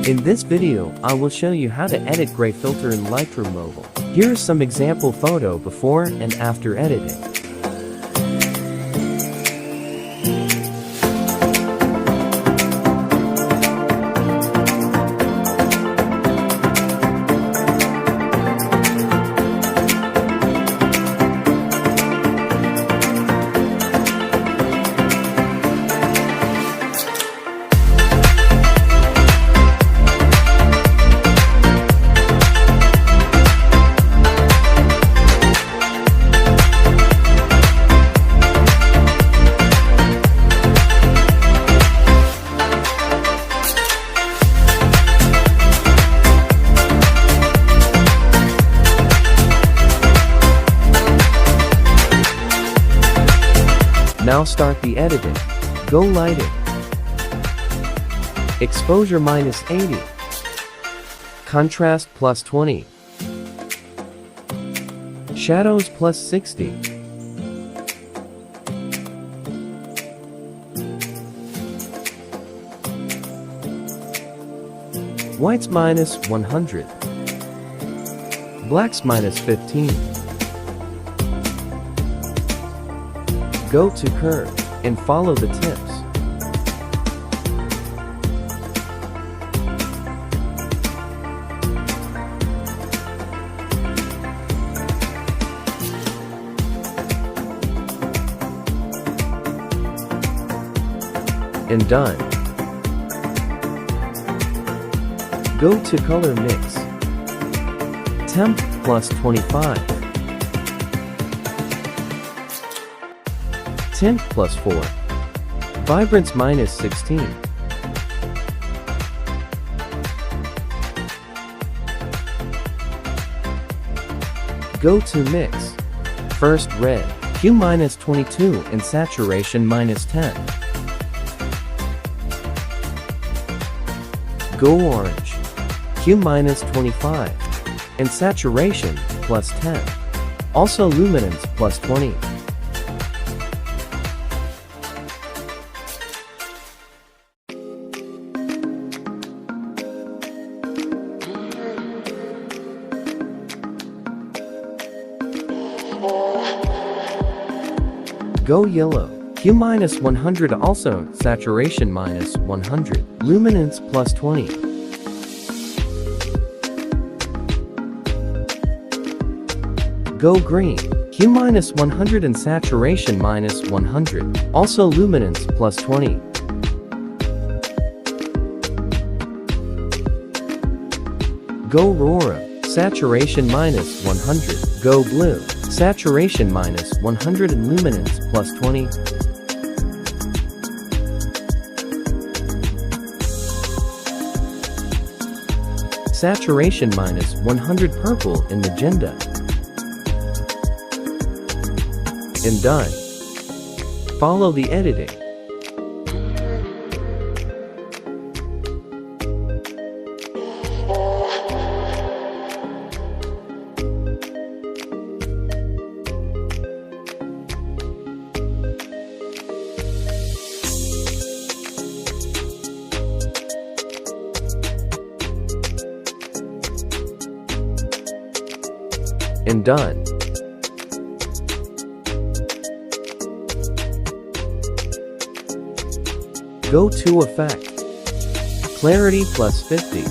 In this video, I will show you how to edit gray filter in Lightroom Mobile. Here is some example photo before and after editing. Now start the editing. Go lighting. Exposure -80. Contrast +20. Shadows +60. Whites -100. Blacks -15. Go to curve and follow the tips. And done. Go to color mix. Temp +25. Tint +4. Vibrance -16. Go to mix. First red, hue -22 and saturation -10. Go orange, hue -25 and saturation +10. Also luminance +20. Go yellow, hue -100, also saturation -100, luminance +20. Go green, hue -100 and saturation -100, also luminance +20. Go Aurora, saturation -100, go blue, saturation -100 and luminance +20. Saturation -100, purple and magenta. And done. Follow the editing. And done. Go to Effect. Clarity +50.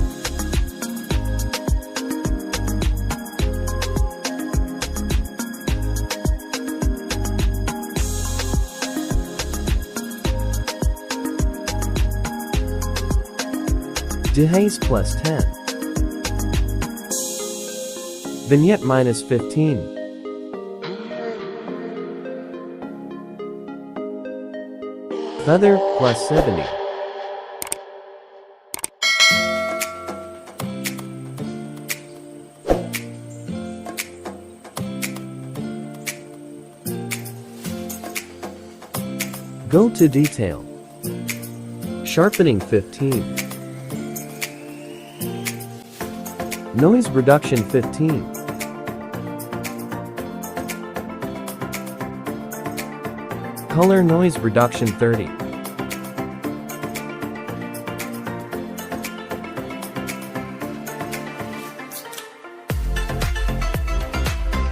Dehaze +10. Vignette -15. Feather +70. Go to Detail. Sharpening 15. Noise reduction 15. Color noise reduction 30.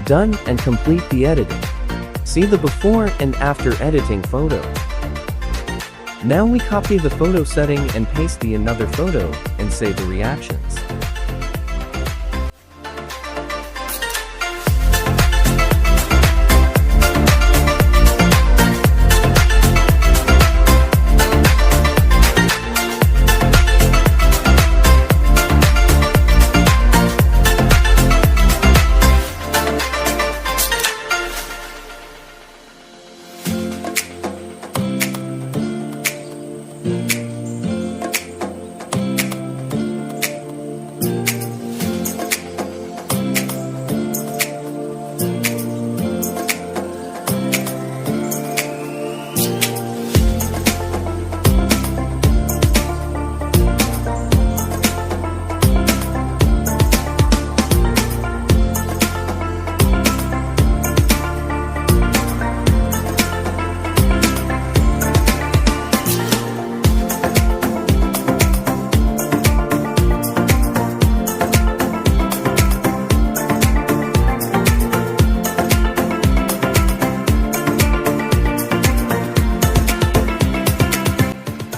Done, and complete the editing. See the before and after editing photo. Now we copy the photo setting and paste the another photo, and save the reactions.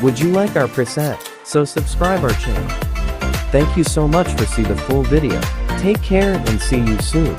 Would you like our preset? So subscribe our channel. Thank you so much for see the full video. Take care and see you soon.